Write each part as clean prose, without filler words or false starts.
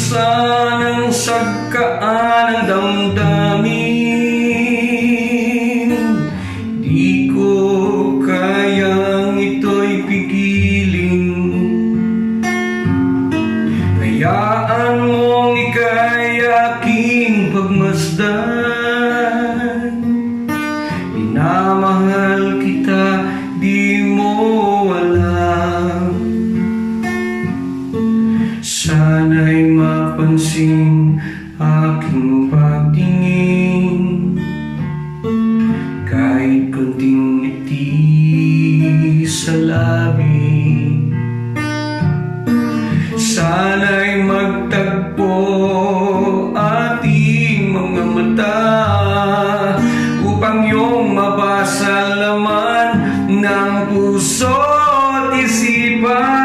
Lubsan ang sagkaan ng damdamin. Di ko kayang ito'y pigilin. Hayaan mong ika'y aking pagmasdan. Minamahal kita, di mo alam. Sana'y mapansin aking pagtingin, kahit kunting ngiti sa labi. Sana'y magtagpo ating mga mata, upang iyong mabasa laman ng puso at isipan.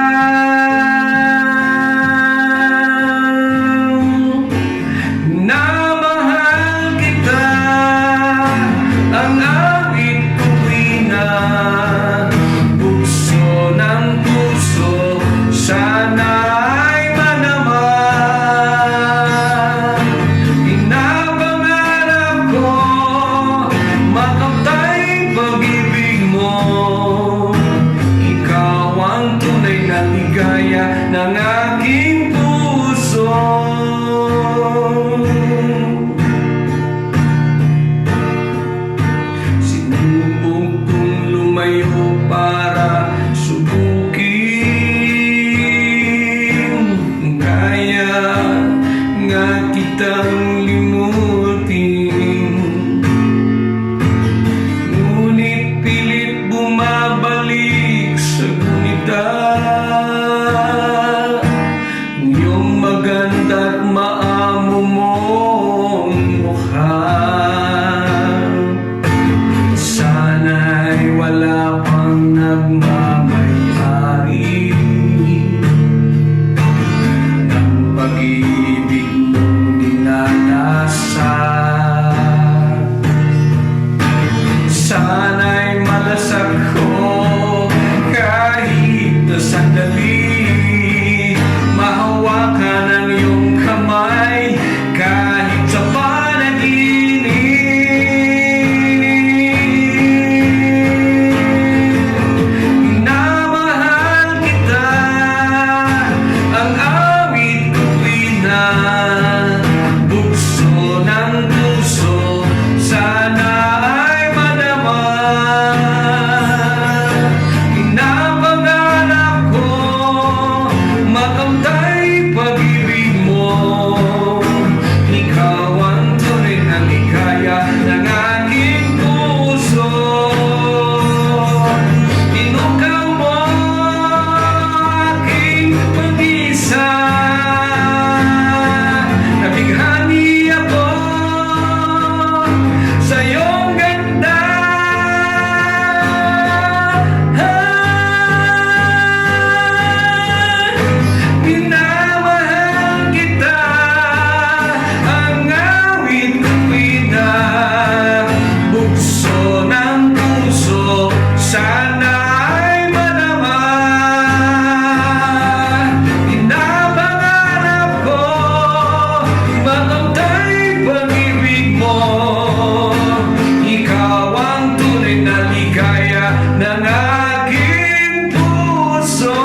Ng aking puso, sinubok kong lumayo para subukin. Kaya nga kitang limutin, ngunit pilit bumabalik sa gunita. Maganda't maamo mong mukha, sana'y wala pang nagmamayari ng pag-ibig mong dinadasal. Sana'y malasak ko kahit na sandali, mahawakan ang iyong kamay kahit sa panaginip. Minamahal kita, ang awit ko'y nabukso ng puso. Sana ay madama. Pinapangarap ko makamtay pag-ibig mo. Ikaw ang tunay na ligaya ng aking puso. Tinukaw mo aking pag-isa, nabighani ako sa iyong ganda. Minamahal kita, ang awit ko'y nabukso ng puso. Sana ay madama. Pinapangarap ko makamtay pag-ibig mo. Ikaw ang tunay na ligaya ng aking puso.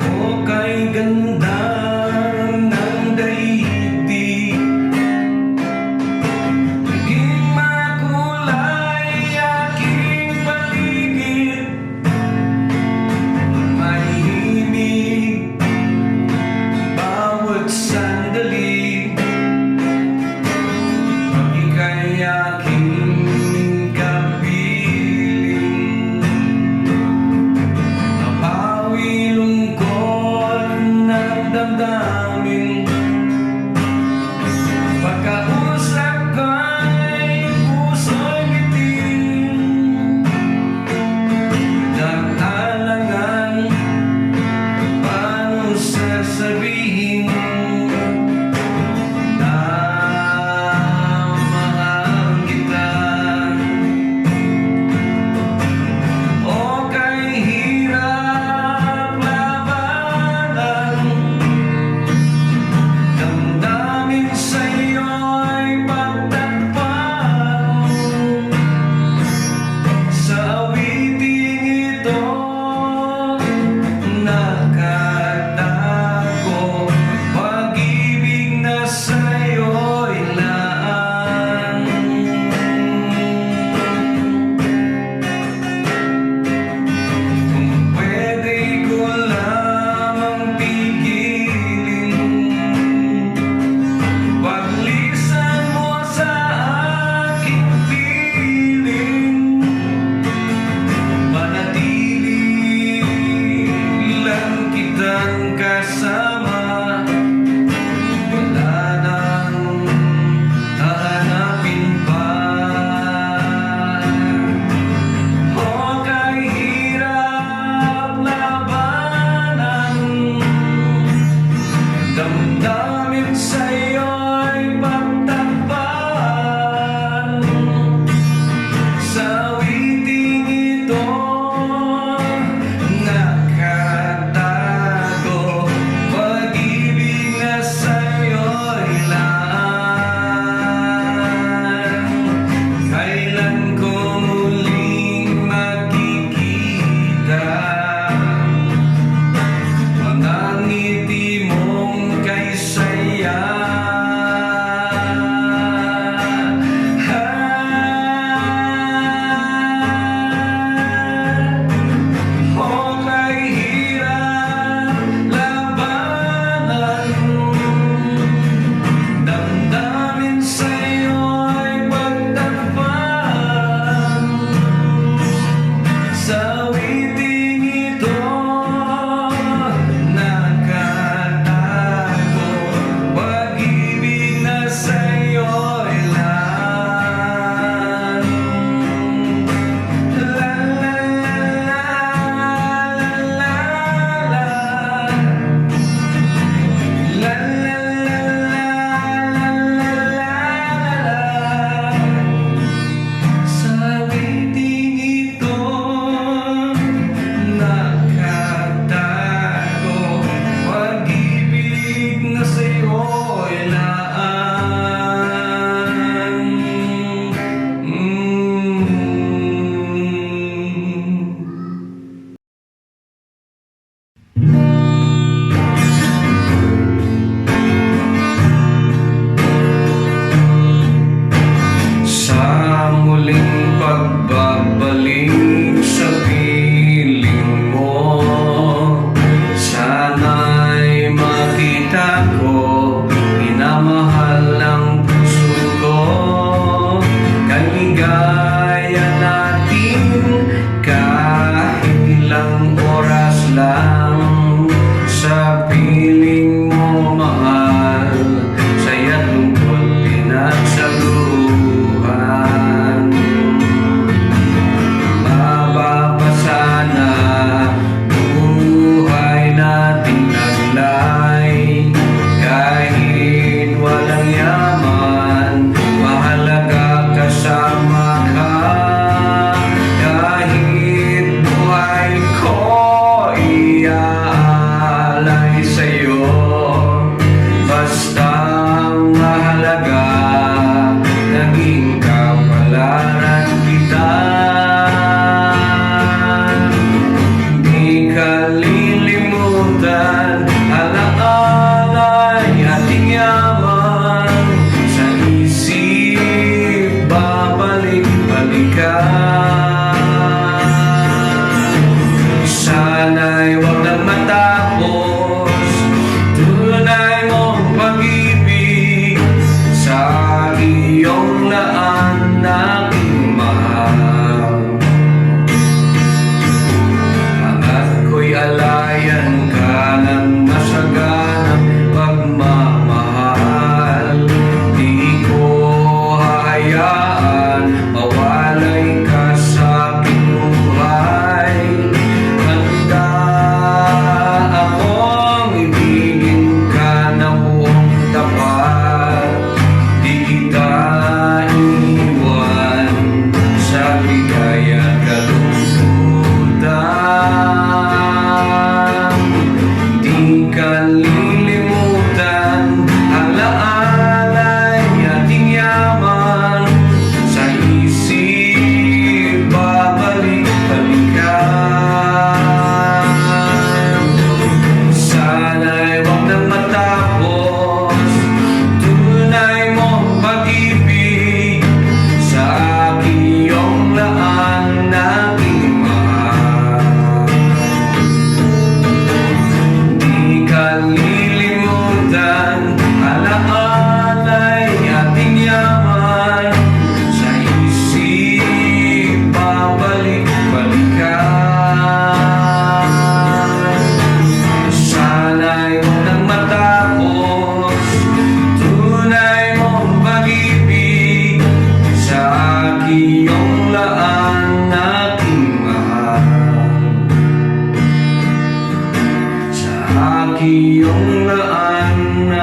O kay ganda ng daigdig, naging makulay aking paligid. Mahimig bawat sandali, pag ika'y aking kapiling. Napawi lungkot ng damdamin, pagkausap ko'y puso damdamin sa'yo'y pagtakpan. Sa witing ito nakatago, pag-ibig na sa'yo'y laan. Kailan ko muling makikita mga ngiti mong kay saya?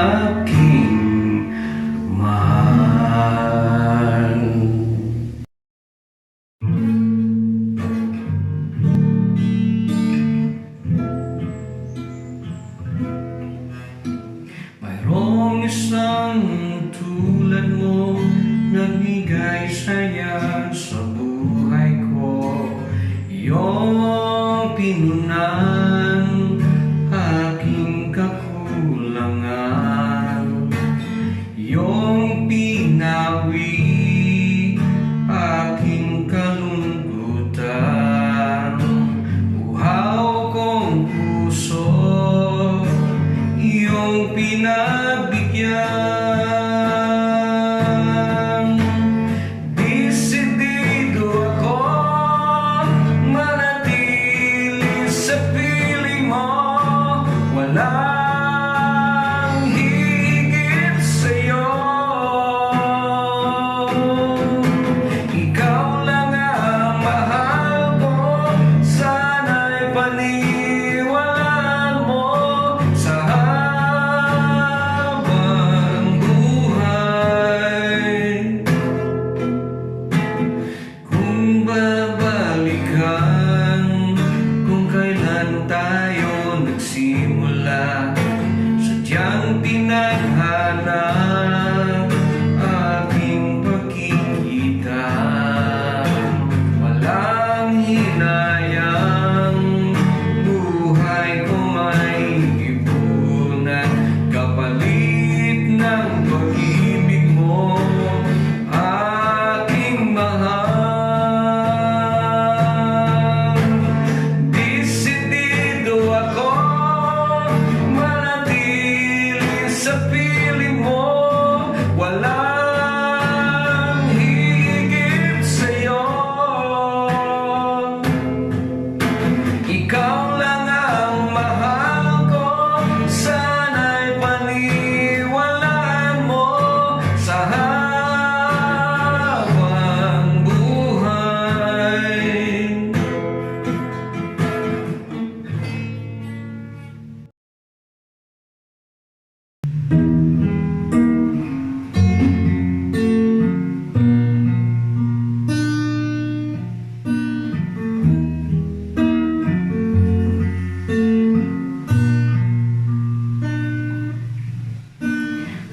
aking mahal. Mayroong isang tulad mo, nagbigay saya sa buhay ko. Iyong pinunan aking kakulangan, iyong pinawi aking kalungkutan. Uhaw kong puso, iyong pinabigyan. Desidido ako manatili sa piling mo, walang higit sa'yo. Ikaw lang ang mahal ko, sana'y paniwalaan mo sa habang buhay. Kung babalikan, kung kailan tayo nagsimula, sadyang tinadhana aking pagkikita. Walang hinayang, buhay ko may ipunan, kapalit ng pag-ibig mo, aking mahal. Desidido ako manatili sa piling mo, walang higit sa'yo. Ikaw lang ang mahal ko, sana'y paniwalaan mo sa habang buhay.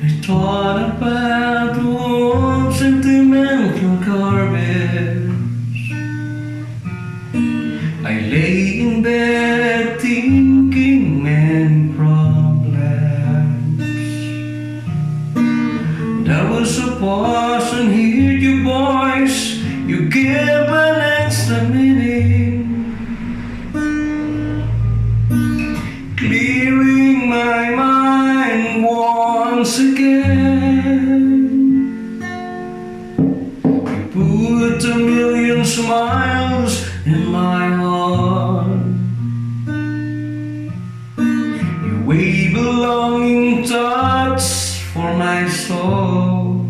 I thought about old sentimental carpets. I lay in bed thinking many problems. There was a pause and heard your voice. You give an extra meaning, clearing my mind once again. You put a million smiles in my heart. You wave a longing touch for my soul.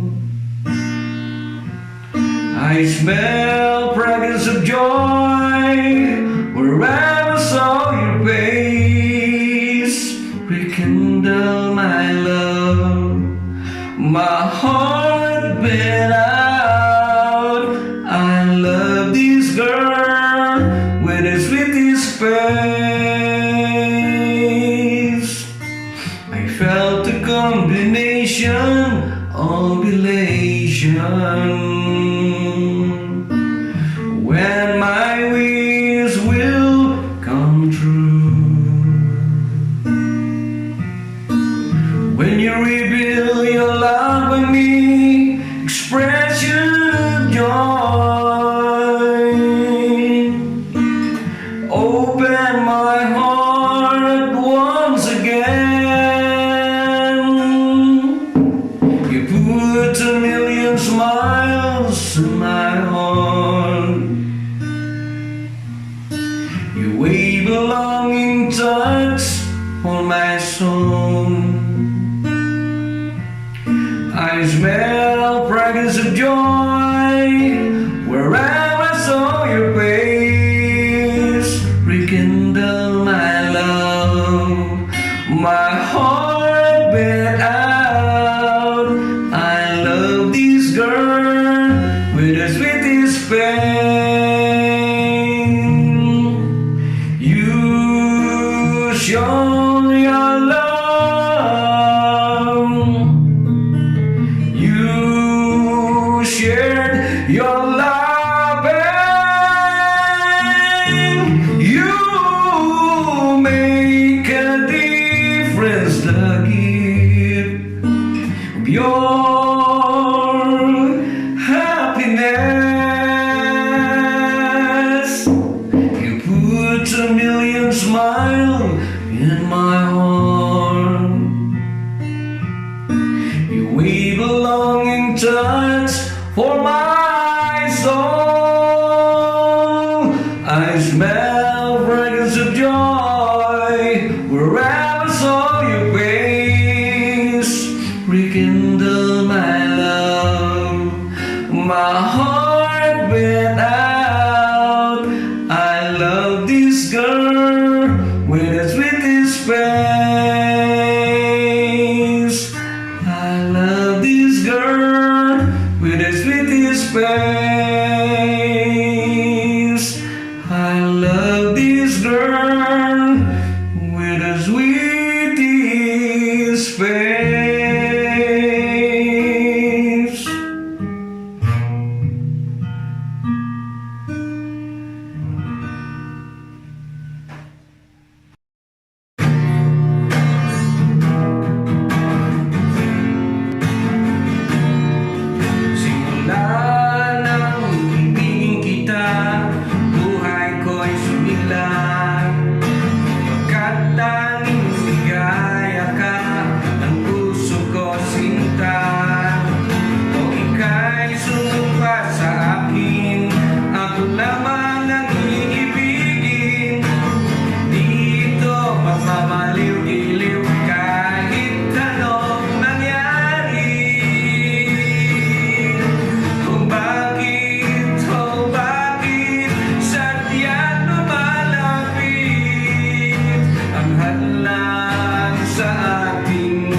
I smell fragrance of joy wherever I saw your face. Rekindle my love, my heart beat out. I love this girl with the sweetest face. I felt a combination of elation when my wish will come true. When you reveal your love with me, expression of joy, open my heart once again. You put a million smiles in my heart. You wave a longing touch on my soul. I smell fragrance of joy wherever I saw your face. Rekindle my love, my heart beat out. your happiness. You put a million smiles in my heart. You wave a longing touch for my soul. I smell fragrance of joy wherever I saw your face. Rekindle my love, my heart went out. I love this girl with the sweetest face. I love this girl with the sweetest face. I love this girl with the sweetest face. Simula nang ibigin kita, buhay ko'y sumilang. Pagkat tanging ligaya ka, ang puso ko sinta. O ika'y sumumpa sa akin, ako lamang ang iibigin. Dito magmamaliw-iliw kahit anong nangyari. Kung bakit, oh bakit sadyang lumalapit ang hadlang sa ating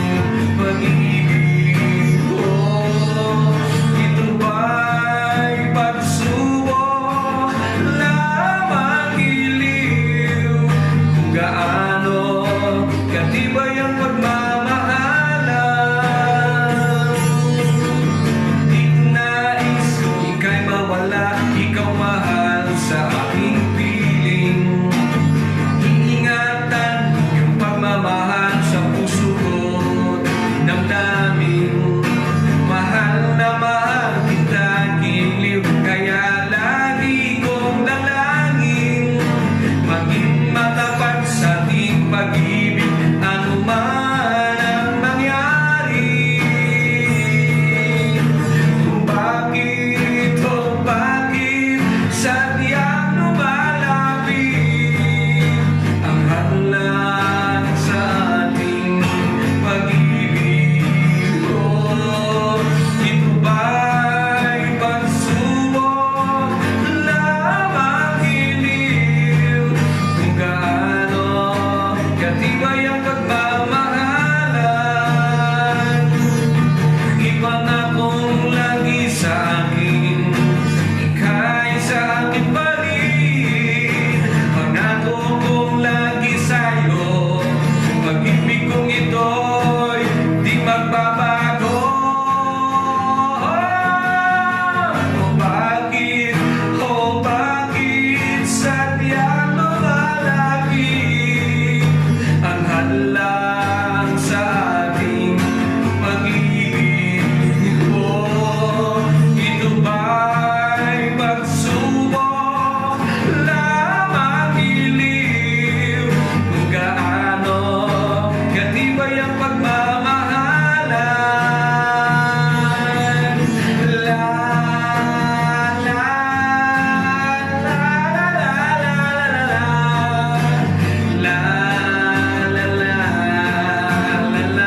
pag-ibig. Oh, ito ba'y pagsubok lamang iliw? Kung gaano katibay ang pagmamahalan. Di ko nais ika'y mawala, ikaw mahal sa aking piling. Iingatan yung pagmamahal sa puso ko't damdamin. Mahal na mahal kita, giliw, kaya lagi kong dalangin maging matapat sa ating pag-ibig, ano man ang mangyari. Kung bakit, oh bakit sadyang lumalapit ang hadlang sa ating pag-ibig. Oh, ito ba'y pagsubok lamang iliw? Kung gaano katibay ang pagmamahalan. Ipangakong lagi sa akin, ika'y sa akin pa rin. Pangako kong lagi sa'yo, pag-ibig kong ito'y di magbabago. Oh bakit sadyang lumalapit ang hadlang sa ating pag-ibig. Oh, ito ba'y pagsubok lamang iliw? Kung gaano katibay ang pagmamahalan. La la la la la la la la la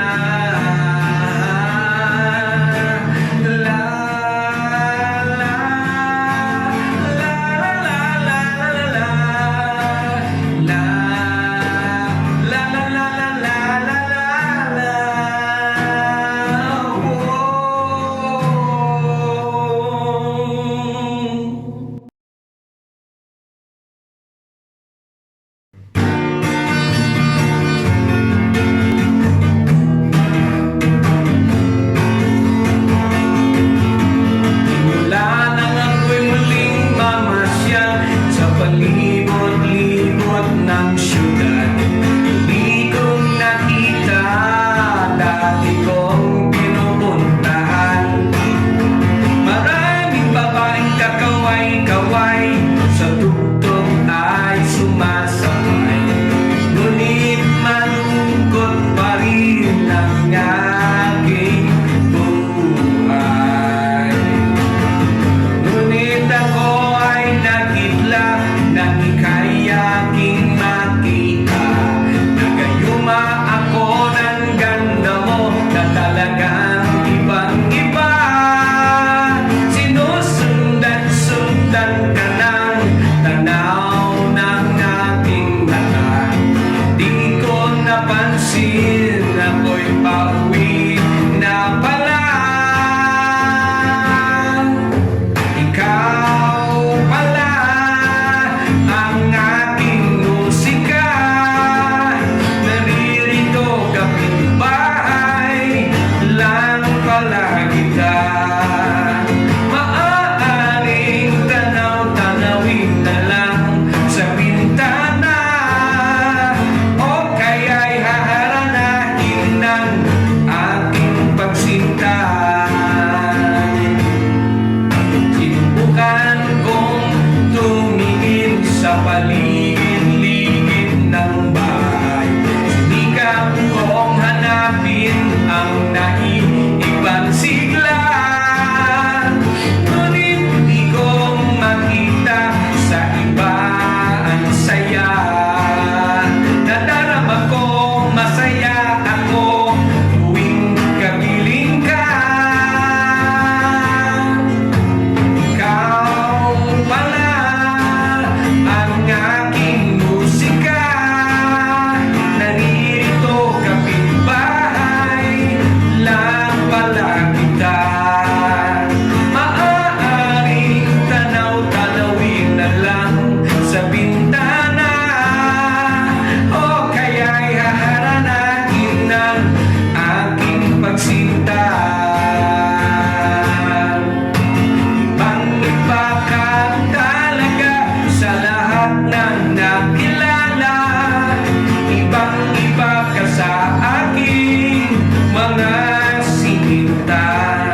masdan.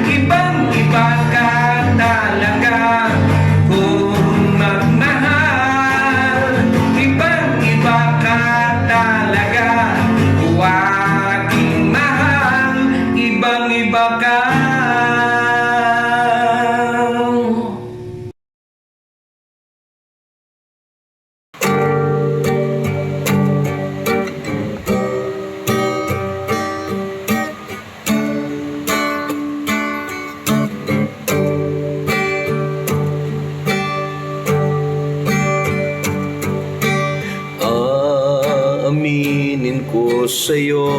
Ibang-iba ka talaga kung magmahal. Ibang-iba ka talaga kung aking mahal. Ibang-iba ka. Aaminin ko sa'yo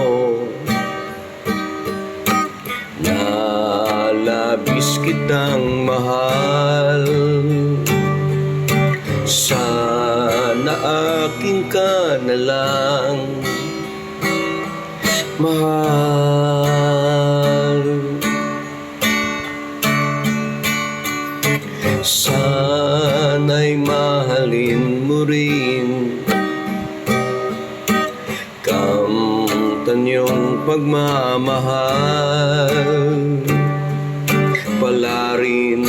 na labis kitang mahal. Sana aking ka na lang mahal. Sana'y mahalin mo rin kamtan yung pagmamahal. Pala rin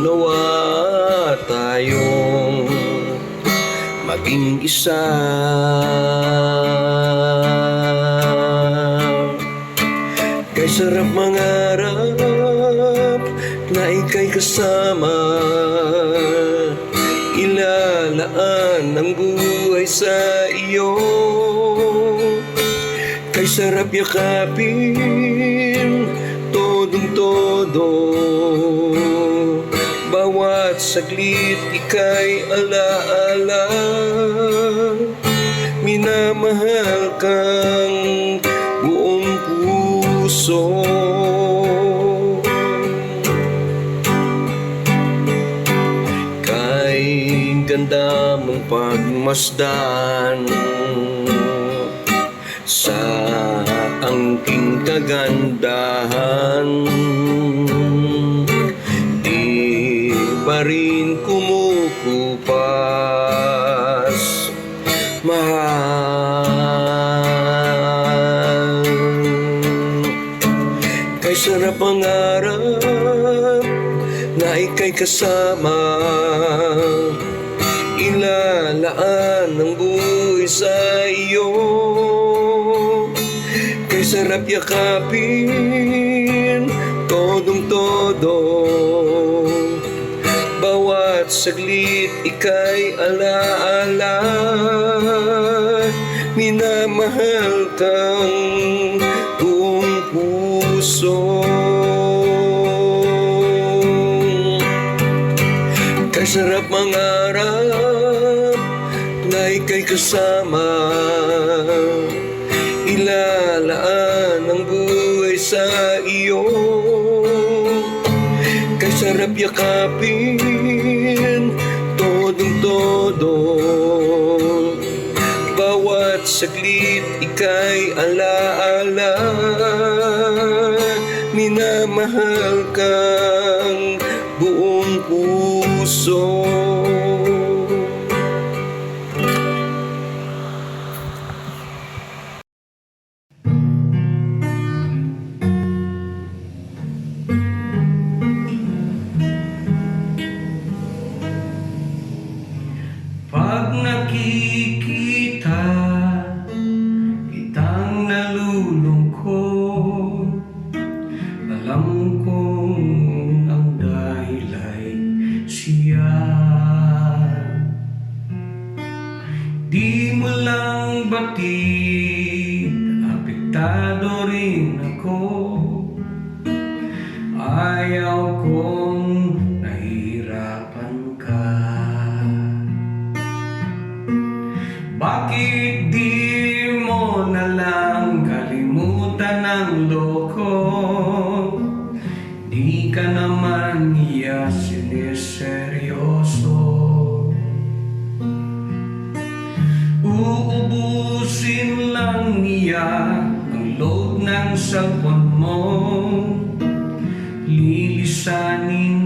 nawa tayong maging isa. Kay sarap mangarap na ika'y kasama. Ilalaan ang buhay sa iyo. Kay sarap yakapin todong-todo. Bawat saglit ika'y alaala. Minamahal kang buong puso. Kay ganda mong pagmasdan sa angking kagandahan. Di ba rin kumukupas, mahal. Kay sarap mangarap na ika'y kasama. Ilalaan ang buhay sa iyo. Kay sarap yakapin todong-todo. Bawat saglit ika'y alaala. Minamahal kang buong puso. Kay sarap mangarap na ika'y kasama. Ilalaan ang buhay sa iyo. Kay sarap yakapin todong-todo. Bawat saglit ika'y alaala. Minamahal kang buong puso. Pag nakikita kitang nalulungkot, alam kong ang dahil ay siya. Di mo lang batid, apektado rin ako. Ayaw kong nahihirapan ka. Bakit di mo na lang kalimutan ang loko? Di ka naman niya siniseryoso. Uubusin lang niya ang load ng cellphone mo. Lilisanin